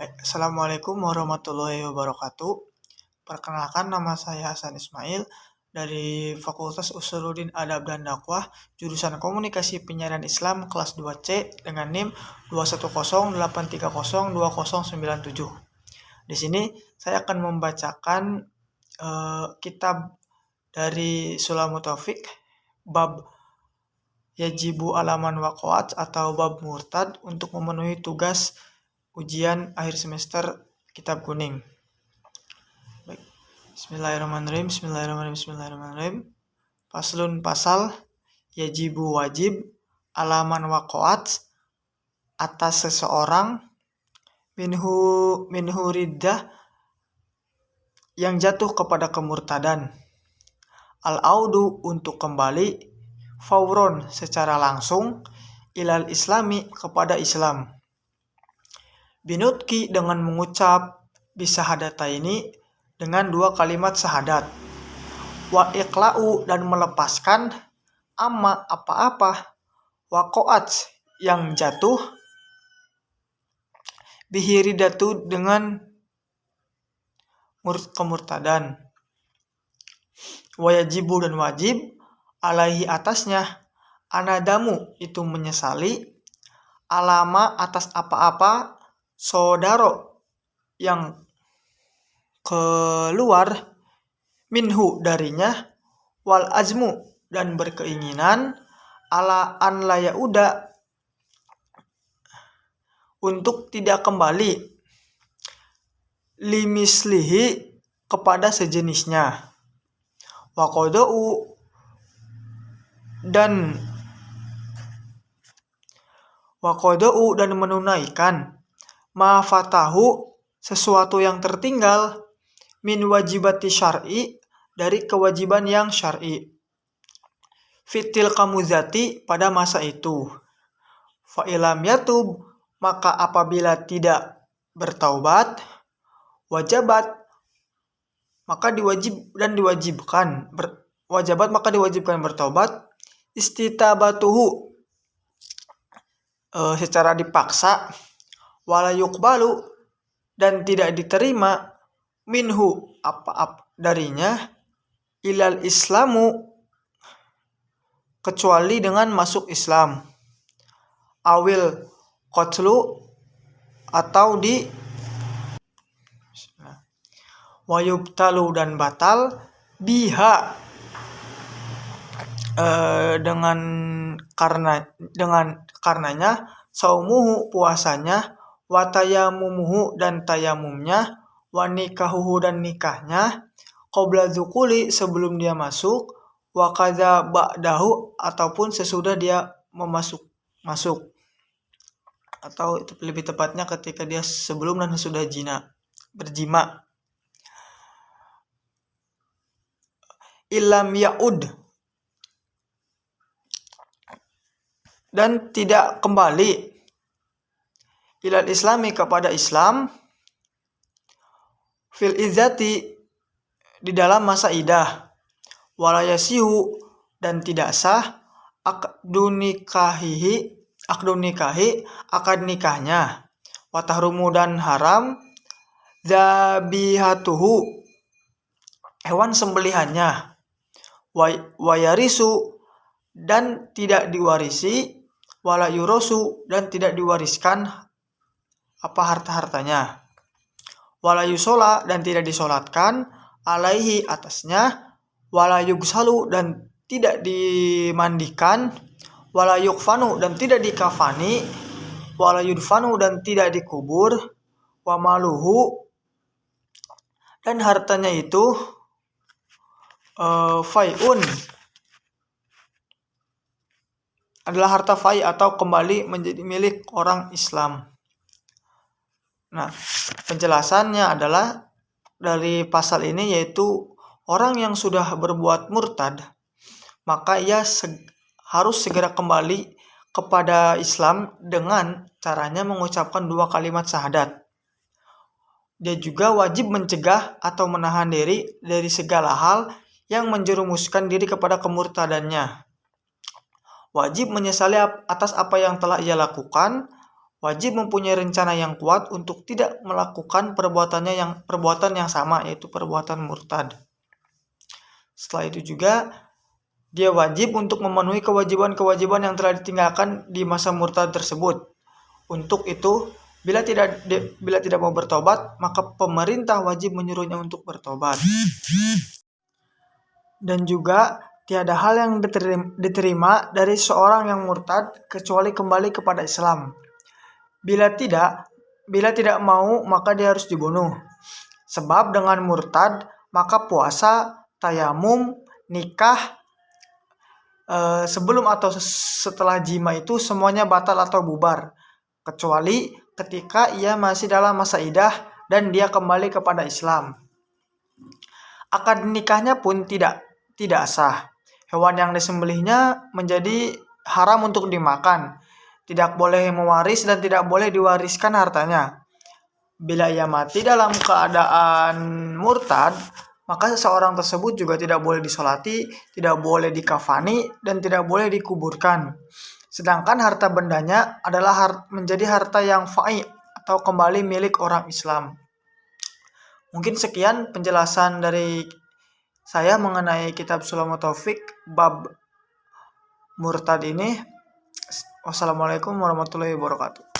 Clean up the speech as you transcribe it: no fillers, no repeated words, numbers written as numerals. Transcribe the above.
Assalamualaikum warahmatullahi wabarakatuh. Perkenalkan, nama saya Hasan Ismail dari Fakultas Usuluddin Adab dan Dakwah, jurusan Komunikasi Penyiaran Islam kelas 2C dengan NIM 21083020097. Di sini saya akan membacakan kitab dari Sulamu Taufik, bab Yajibu Alaman Waqo'at atau bab murtad untuk memenuhi tugas ujian akhir semester kitab kuning. Baik. Bismillahirrahmanirrahim. Faslun pasal yajibu wajib alaman waqo'at atas seseorang minhu riddah yang jatuh kepada kemurtadan, al-audu untuk kembali, fauron secara langsung, ilal islami kepada Islam, binutki dengan mengucap bisahadataini dengan 2 kalimat syahadat, wa iqla'u dan melepaskan amma apa-apa, waqo'at yang jatuh, bihiridatu dengan kemurtadan, wayajibu dan wajib, alaihi atasnya, anadamu itu menyesali, alama atas apa-apa, saudaro yang keluar, minhu darinya, wal azmu dan berkeinginan, ala an la yauda untuk tidak kembali, limislihi kepada sejenisnya, waqodou dan menunaikan, ma fatahu sesuatu yang tertinggal, min wajibati syar'i dari kewajiban yang syar'i, fitil kamuzati pada masa itu, fa ilam yatub maka apabila tidak bertaubat, wajabat maka diwajibkan bertaubat, istitabatuhu secara dipaksa, wala yuqbalu dan tidak diterima, minhu apa-apa darinya, ilal islamu kecuali dengan masuk Islam, awil qatlu atau di wayubtalu dan batal, biha dengan karenanya, saumuhu puasanya, watayamumuhu dan tayamumnya, wanikahuhu dan nikahnya, qabla dzukuli sebelum dia masuk, waqadza ba'dahu ataupun sesudah dia masuk, atau itu lebih tepatnya ketika dia sebelum dan sesudah berjima. Illam ya'ud dan tidak kembali, ilal islami kepada Islam, fil izzati di dalam masa idah, walayasihu dan tidak sah, akdu nikahi akad nikahnya, watahrumu dan haram, zabihatuhu hewan sembelihannya, wayarisu dan tidak diwarisi, wala yurosu dan tidak diwariskan apa harta-hartanya, wala yusola dan tidak disolatkan, alaihi atasnya, wala yugsalu dan tidak dimandikan, wala yukfanu dan tidak dikafani, wala yudfanu dan tidak dikubur, wa maluhu dan hartanya itu fai'un adalah harta fai atau kembali menjadi milik orang Islam. Nah, penjelasannya adalah dari pasal ini yaitu orang yang sudah berbuat murtad, maka ia harus segera kembali kepada Islam dengan caranya mengucapkan 2 kalimat syahadat. Dia juga wajib mencegah atau menahan diri dari segala hal yang menjerumuskan diri kepada kemurtadannya. Wajib menyesali atas apa yang telah ia lakukan, wajib mempunyai rencana yang kuat untuk tidak melakukan perbuatan yang sama, yaitu perbuatan murtad. Setelah itu juga dia wajib untuk memenuhi kewajiban-kewajiban yang telah ditinggalkan di masa murtad tersebut. Untuk itu, bila tidak mau bertobat, maka pemerintah wajib menyuruhnya untuk bertobat. Dan juga tiada hal yang diterima dari seorang yang murtad kecuali kembali kepada Islam. Bila tidak mau, maka dia harus dibunuh. Sebab dengan murtad, maka puasa, tayamum, nikah, sebelum atau setelah jima itu semuanya batal atau bubar. Kecuali ketika ia masih dalam masa idah dan dia kembali kepada Islam. Akad nikahnya pun tidak sah. Hewan yang disembelihnya menjadi haram untuk dimakan. Tidak boleh mewaris dan tidak boleh diwariskan hartanya. Bila ia mati dalam keadaan murtad, maka seseorang tersebut juga tidak boleh disolati, tidak boleh dikafani, dan tidak boleh dikuburkan. Sedangkan harta bendanya adalah menjadi harta yang fai atau kembali milik orang Islam. Mungkin sekian penjelasan dari saya mengenai kitab Sulamul Taufik bab murtad ini. Wassalamualaikum warahmatullahi wabarakatuh.